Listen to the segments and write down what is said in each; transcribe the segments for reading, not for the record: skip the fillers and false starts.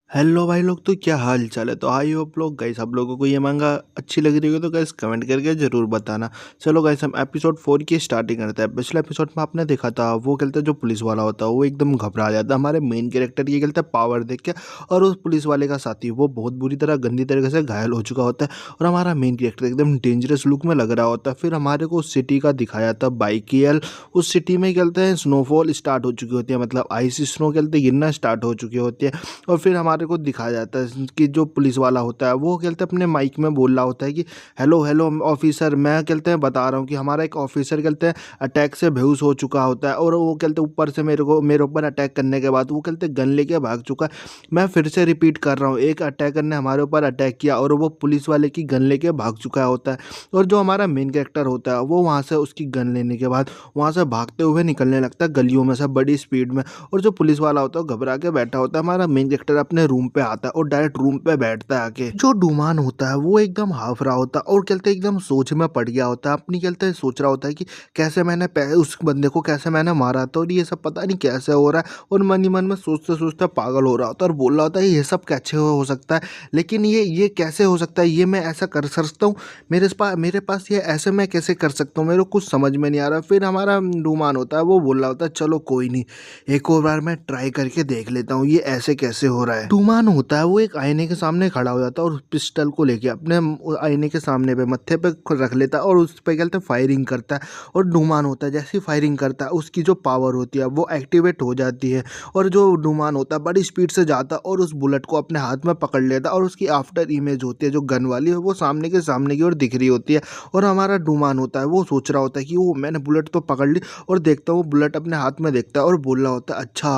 Hello भाई लोग, तो क्या हाल चाल है। तो आई होप लोग गाइस आप लोगों को ये मांगा अच्छी लग रही हो तो गाइस कमेंट करके जरूर बताना। चलो गाइस हम एपिसोड 4 की स्टार्टिंग करते हैं। पिछले एपिसोड में आपने देखा था वो कहते जो पुलिस वाला होता है वो एकदम घबरा जाता है हमारे मेन कैरेक्टर की कहते पावर देख के। और उस पुलिस वाले का साथी वो बहुत बुरी तरह गंदी तरीके से घायल हो चुका होता है और हमारा मेन कैरेक्टर एकदम डेंजरस लुक में लग रहा होता है। फिर हमारे को उस सिटी का दिखाया था बाइकियल। उस सिटी में कहते हैं स्नोफॉल स्टार्ट हो चुकी होती है, मतलब आइस स्नो कहते गिरना स्टार्ट हो चुकी होती है। और फिर हमारे को दिखाया जाता है कि जो पुलिस वाला होता है वो कहते हैं अपने माइक में बोल रहा होता है कि हेलो हेलो ऑफिसर, मैं कहते हैं बता रहा हूँ कि हमारा एक ऑफिसर कहते हैं अटैक से बेहोश हो चुका होता है और वो कहते हैं ऊपर से मेरे ऊपर अटैक करने के बाद वो कहते हैं गन लेके भाग चुका है। मैं फिर से रिपीट कर रहा हूँ, एक अटैकर ने हमारे ऊपर अटैक किया और वो पुलिस वाले की गन लेके भाग चुका होता है। और जो हमारा मेन कैरेक्टर होता है वो वहाँ से उसकी गन लेने के बाद वहाँ से भागते हुए निकलने लगता है गलियों में से बड़ी स्पीड में। और जो पुलिस वाला होता है वो घबरा के बैठा होता है। हमारा मेन कैरेक्टर अपने रूम पे आता है और डायरेक्ट रूम पे बैठता है आके। जो डूमान होता है वो एकदम हाफ रहा होता है और कहते एकदम सोच में पड़ गया होता है, अपनी कहते सोच रहा होता है कि कैसे मैंने उस बंदे को कैसे मैंने मारा था और ये सब पता नहीं कैसे हो रहा है। और मन ही मन में सोचते सोचते पागल हो रहा होता है और बोल रहा होता है ये सब कैसे हो सकता है, लेकिन ये कैसे हो सकता है, ये मैं ऐसा कर सकता हूँ, मेरे पास ये ऐसे मैं कैसे कर सकता हूँ, मेरे को कुछ समझ में नहीं आ रहा। फिर हमारा डूमान होता है वो बोल रहा होता है चलो कोई नहीं, एक और बार मैं ट्राई करके देख लेता हूँ ये ऐसे कैसे हो रहा है। डूमान होता है वो एक आईने के सामने खड़ा हो जाता है और उस पिस्टल को लेके अपने आईने के सामने पे मत्थे पे रख लेता है और उस पे कहते फायरिंग करता है। और डूमान होता है जैसे फायरिंग करता है उसकी जो पावर होती है वो एक्टिवेट हो जाती है। और जो डूमान होता है बड़ी स्पीड से जाता है और उस बुलेट को अपने हाथ में पकड़ लेता है और उसकी आफ्टर इमेज होती है जो गन वाली है वो सामने के सामने की ओर दिख रही होती है। और हमारा डूमान होता है वो सोच रहा होता है कि वो मैंने बुलेट तो पकड़ ली, और देखता हूँ बुलेट अपने हाथ में देखता है और बोल रहा होता है अच्छा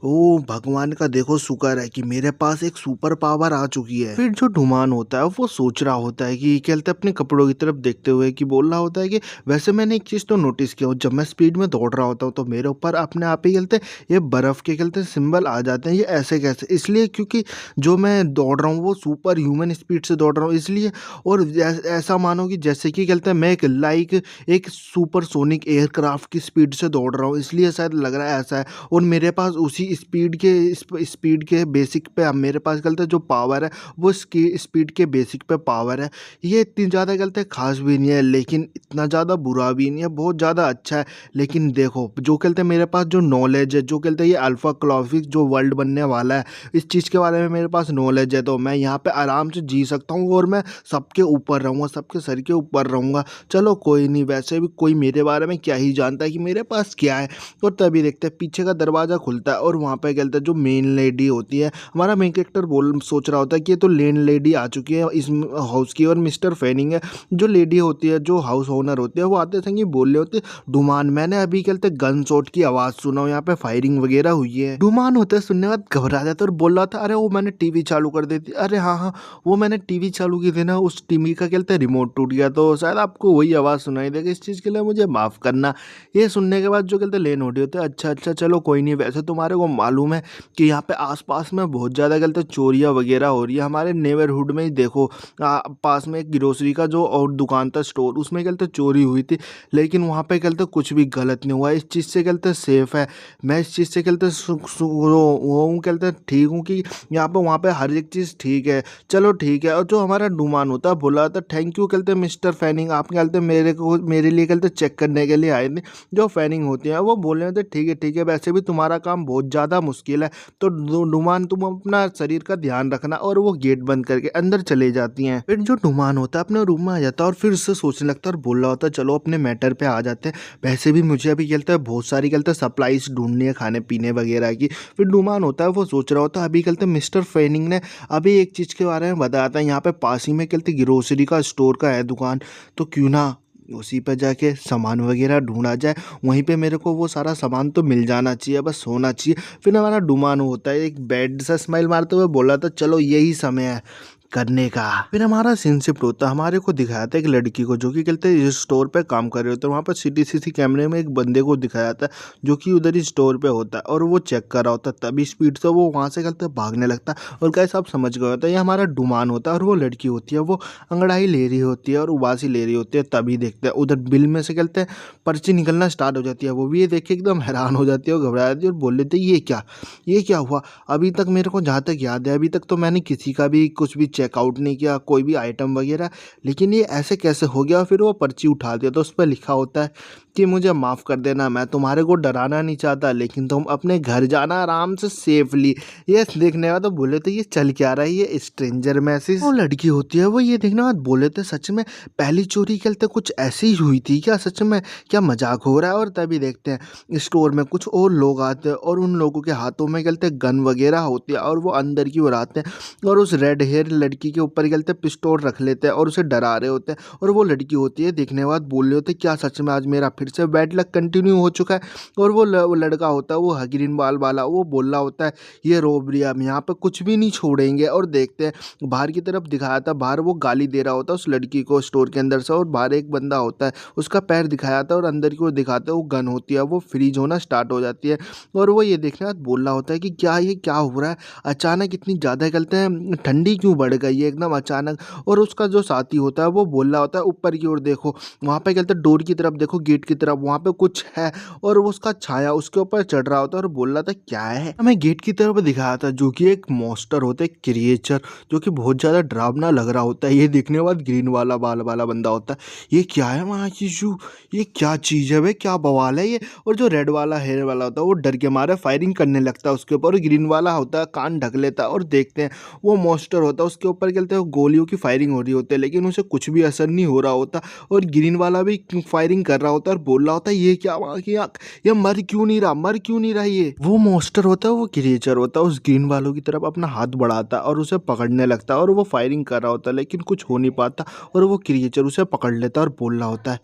ओ भगवान का देखो शुक्र है कि मेरे पास एक सुपर पावर आ चुकी है। फिर जो डुमान होता है वो सोच रहा होता है कि कहते अपने कपड़ों की तरफ देखते हुए कि बोल रहा होता है कि वैसे मैंने एक चीज तो नोटिस किया, जब मैं स्पीड में दौड़ रहा होता हूँ तो मेरे ऊपर अपने आप ही कहते ये बर्फ के कहते सिंबल आ जाते हैं, ये ऐसे कैसे, इसलिए क्योंकि जो मैं दौड़ रहा हूँ वो सुपर ह्यूमन स्पीड से दौड़ रहा हूँ इसलिए। और ऐसा मानो कि जैसे कि कहते हैं मैं एक सुपर सोनिक एयरक्राफ्ट की स्पीड से दौड़ रहा हूँ इसलिए शायद लग रहा है ऐसा है। और मेरे पास उसी स्पीड के बेसिक पे अब मेरे पास गलत जो पावर है वो स्पीड के बेसिक पे पावर है। ये इतनी ज़्यादा गलत है, खास भी नहीं है लेकिन इतना ज़्यादा बुरा भी नहीं है, बहुत ज़्यादा अच्छा है। लेकिन देखो जो कहते हैं मेरे पास जो नॉलेज है, जो कहते हैं ये अल्फा क्लॉविक जो वर्ल्ड बनने वाला है इस चीज़ के बारे में मेरे पास नॉलेज है, तो मैं यहाँ पे आराम से जी सकता हूँ और मैं सबके ऊपर रहूँगा, सबके सर के ऊपर रहूँगा। चलो कोई नहीं, वैसे भी कोई मेरे बारे में क्या ही जानता है कि मेरे पास क्या है। और तभी देखते हैं पीछे का दरवाज़ा खुलता है और वहाँ पे क्या होता है जो मेन लेडी होती है, हमारा मेन कैरेक्टर सोच रहा होता है कि ये तो लेन लेडी आ चुकी है इस हाउस की, और मिस्टर फेनिंग है जो लेडी होती है, जो हाउस ओनर होती है, वो आते संग बोल रहे होते डुमान मैंने अभी क्या कहते गन शॉट की आवाज़ सुना, यहाँ पे फायरिंग वगैरह हुई है। डुमान होता है सुनने के बाद घबरा जाता है और बोल रहा था अरे वो मैंने टीवी चालू कर दी थी, अरे हाँ हाँ वो मैंने टीवी चालू की थी ना, उस टीवी का क्या कहते हैं रिमोट टूट गया तो शायद आपको वही आवाज़ सुनाई देगी, इस चीज़ के लिए मुझे माफ़ करना। ये सुनने के बाद जो कहते लेन होती होते अच्छा अच्छा चलो कोई नहीं, वैसे तुम्हारे को मालूम है कि यहाँ पे आसपास में बहुत ज़्यादा कहते चोरियाँ वगैरह हो रही है, हमारे नेबरहुड में ही देखो पास में एक ग्रोसरी का जो और दुकान था स्टोर, उसमें कहते चोरी हुई थी लेकिन वहाँ पे कहते कुछ भी गलत नहीं हुआ, इस चीज़ से कहते सेफ है। मैं इस चीज़ से कहते वो हूँ कहते ठीक हूँ कि यहाँ पे वहाँ पे हर एक चीज़ ठीक है, चलो ठीक है। और जो हमारा डुमान होता है बोला था थैंक यू कहते मिस्टर फैनिंग, आप कहते मेरे लिए कहते चेक करने के लिए आए थे जो फैनिंग होती है। वो बोल रहे थे ठीक है वैसे भी तुम्हारा काम बहुत ज़्यादा मुश्किल है तो डुमान तुम अपना शरीर का ध्यान रखना, और वो गेट बंद करके अंदर चले जाती हैं। फिर जो डुमान होता है अपने रूम में आ जाता है और फिर उससे सोचने लगता है और बोल रहा होता है चलो अपने मैटर पे आ जाते हैं, वैसे भी मुझे अभी कहते हैं बहुत सारी कहते हैं सप्लाईज ढूंढनी है खाने पीने वगैरह की। फिर डुमान होता है वो सोच रहा होता है अभी कहते मिस्टर फेनिंग ने अभी एक चीज़ के बारे में बताया था, यहाँ पे पास ही में कहते ग्रोसरी का स्टोर का है दुकान, तो क्यों ना उसी पर जाके सामान वगैरह ढूंढा जाए, वहीं पे मेरे को वो सारा सामान तो मिल जाना चाहिए, बस होना चाहिए। फिर हमारा डुमान होता है एक बैड सा स्माइल मारते हुए बोला था चलो यही समय है, करने का। फिर हमारा सीन शिफ्ट होता है, हमारे को दिखाया था एक लड़की को जो कि कहते हैं स्टोर पे काम कर रहे होते हैं। वहाँ पर सीसीटीवी कैमरे में एक बंदे को दिखाया जाता है जो कि उधर ही स्टोर पे होता है और वो चेक कर रहा होता है। तभी स्पीड से वो वहाँ से कहते हैं भागने लगता है और गाइस आप समझ गए होता है ये हमारा डुमान होता है और वो लड़की होती है, वो अंगड़ाई ले रही होती है और उबासी ले रही होती है। तभी देखते हैं उधर बिल में से कहते हैं पर्ची निकलना स्टार्ट हो जाती है। वो भी ये देख के एकदम हैरान हो जाती है और घबरा जाती है और बोल लेते ये क्या हुआ। अभी तक मेरे को जहाँ तक याद है अभी तक तो मैंने किसी का भी कुछ भी चेकआउट नहीं किया, कोई भी आइटम वगैरह, लेकिन ये ऐसे कैसे हो गया। फिर वो पर्ची उठा दिया तो उस पर लिखा होता है कि मुझे माफ़ कर देना, मैं तुम्हारे को डराना नहीं चाहता, लेकिन तुम अपने घर जाना आराम से सेफली। ये देखने का तो बोले थे ये चल क्या रहा है, ये स्ट्रेंजर मैसेज। वो लड़की होती है वो ये देखने बाद बोले थे सच में पहली चोरी खेलते कुछ ऐसी ही हुई थी क्या, सच में क्या मजाक हो रहा है। और तभी देखते हैं स्टोर में कुछ और लोग आते हैं और उन लोगों के हाथों में कहते गन वगैरह होती है और वो अंदर की ओर आते हैं और उस रेड हेयर लड़की के ऊपर कहते पिस्टल रख लेते हैं और उसे डरा रहे होते हैं। और वो लड़की होती है देखने के बाद बोल रहे होते क्या सच में आज मेरा फिर से बैड लक कंटिन्यू हो चुका है। और वो लड़का होता है वो ग्रीन बाल वाला, वो बोल रहा होता है ये रोबरी, हम यहाँ पे कुछ भी नहीं छोड़ेंगे। और देखते हैं बाहर की तरफ दिखाया था, बाहर वो गाली दे रहा होता है उस लड़की को स्टोर के अंदर से, और बाहर एक बंदा होता है उसका पैर दिखाया था और अंदर की ओर दिखाते वो गन होती है वो फ्रीज होना स्टार्ट हो जाती है। और वो ये देखने बाद बोल रहा होता है कि क्या ये क्या हो रहा है, अचानक इतनी ज़्यादा कहते हैं ठंडी क्यों बढ़ गई है एकदम अचानक। और उसका जो साथी होता है वो बोल रहा होता है ऊपर की ओर देखो, वहाँ पे कहते हैं डोर की तरफ देखो, गेट की तरफ, वहाँ पे कुछ है। और वो उसका छाया उसके ऊपर चढ़ रहा होता है और बोल रहा था क्या है। हमें गेट की तरफ दिखाया था जो कि एक मॉन्स्टर होता है, क्रिएचर, जो कि बहुत ज़्यादा डरावना लग रहा होता है। ये देखने के बाद ग्रीन वाला बाल वाला बंदा होता है, ये क्या है वहाँ की शू, ये क्या चीज़ है भाई, क्या बवाल है ये। और जो रेड वाला हेयर वाला होता है वो डर के मारे फायरिंग करने लगता है उसके ऊपर, और ग्रीन वाला होता है कान ढक लेता है। और देखते हैं वो मॉन्स्टर होता है उसके ऊपर कहते हैं गोलियों की फायरिंग हो रही होती है लेकिन उसे कुछ भी असर नहीं हो रहा होता। और ग्रीन वाला भी फायरिंग कर रहा होता है और बोल रहा होता है ये क्या वहाँ की आँख, ये मर क्यों नहीं रहा, मर क्यों नहीं रहा। ये वो मॉन्स्टर होता है वो क्रिएचर होता है उस ग्रीन वालों की तरफ अपना हाथ बढ़ाता है और उसे पकड़ने लगता है और वो फायरिंग कर रहा होता है लेकिन कुछ हो नहीं पाता। और वो क्रिएचर उसे पकड़ लेता है और बोल रहा होता है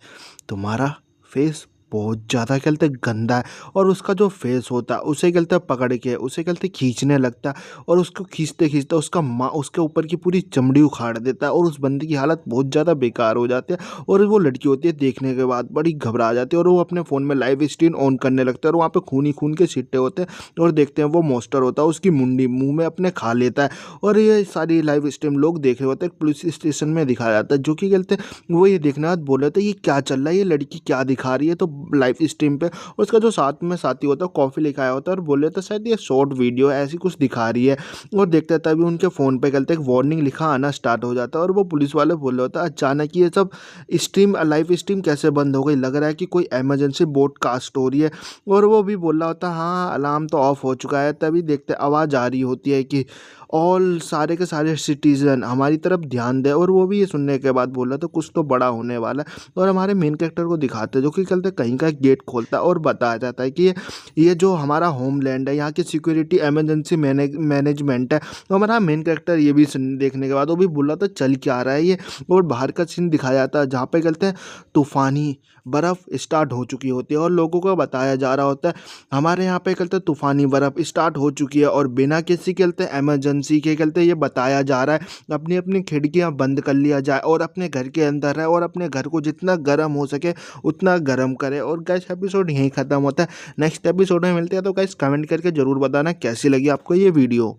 तुम्हारा फेस बहुत ज़्यादा कहते गंदा है। और उसका जो फेस होता है उसे कहते पकड़ के उसे कहते खींचने लगता है और उसको खींचते खींचते उसका माँ उसके ऊपर की पूरी चमड़ी उखाड़ देता है और उस बंदे की हालत बहुत ज़्यादा बेकार हो जाती है। और वो लड़की होती है देखने के बाद बड़ी घबरा जाती है और वो अपने फ़ोन में लाइव स्ट्रीम ऑन करने लगता है और वहाँ पे खून ही खून के छिट्टे होते हैं। और देखते हैं वो मॉन्स्टर होता है उसकी मुंडी मुंह में अपने खा लेता है। और ये सारी लाइव स्ट्रीम लोग देख रहे होते हैं, पुलिस स्टेशन में दिखाया जाता है जो कि कहते हैं वो ये देखने बाद बोल रहे थे ये क्या चल रहा है, ये लड़की क्या दिखा रही है। तो लाइव स्ट्रीम पे उसका जो साथ में साथी होता है कॉफ़ी लिखाया होता है और बोल रहे थे शायद ये शॉर्ट वीडियो है ऐसी कुछ दिखा रही है। और देखते हैं तभी उनके फ़ोन पे कहते एक वार्निंग लिखा आना स्टार्ट हो जाता है और वो पुलिस वाले बोल रहे होता है अचानक ये सब स्ट्रीम लाइव स्ट्रीम कैसे बंद हो गई, लग रहा है कि कोई इमरजेंसी ब्रॉडकास्ट हो रही है। और वो भी बोल रहा होता है हाँ अलार्म तो ऑफ हो चुका है। तभी देखते आवाज़ आ रही होती है कि ऑल सारे के सारे सिटीजन हमारी तरफ ध्यान दें। और वो भी ये सुनने के बाद बोल रहा था कुछ तो बड़ा होने वाला है। और हमारे मेन कैरेक्टर को दिखाते हैं जो कि कहते कहीं का गेट खोलता है और बताया जाता है कि ये जो हमारा होमलैंड है यहाँ की सिक्योरिटी इमरजेंसी मैनेजमेंट है। तो हमारा मेन कैरेक्टर ये भी देखने के बाद वो भी बोल रहा था चल क्या रहा है ये। और बाहर का सीन दिखाया जाता है जहाँ पे कहते हैं तूफानी बर्फ़ स्टार्ट हो चुकी होती है और लोगों को बताया जा रहा होता है हमारे यहाँ पे कहते हैं तूफ़ानी बर्फ़ स्टार्ट हो चुकी है और बिना किसी कहते हैं इमरजेंसी के कहते हैं ये बताया जा रहा है अपनी अपनी खिड़कियाँ बंद कर लिया जाए और अपने घर के अंदर है और अपने घर को जितना गर्म हो सके उतना गर्म करे। और गाइस एपिसोड यहीं ख़त्म होता है, नेक्स्ट एपिसोड में मिलते हैं। तो गाइस कमेंट करके ज़रूर बताना कैसी लगी आपको ये वीडियो।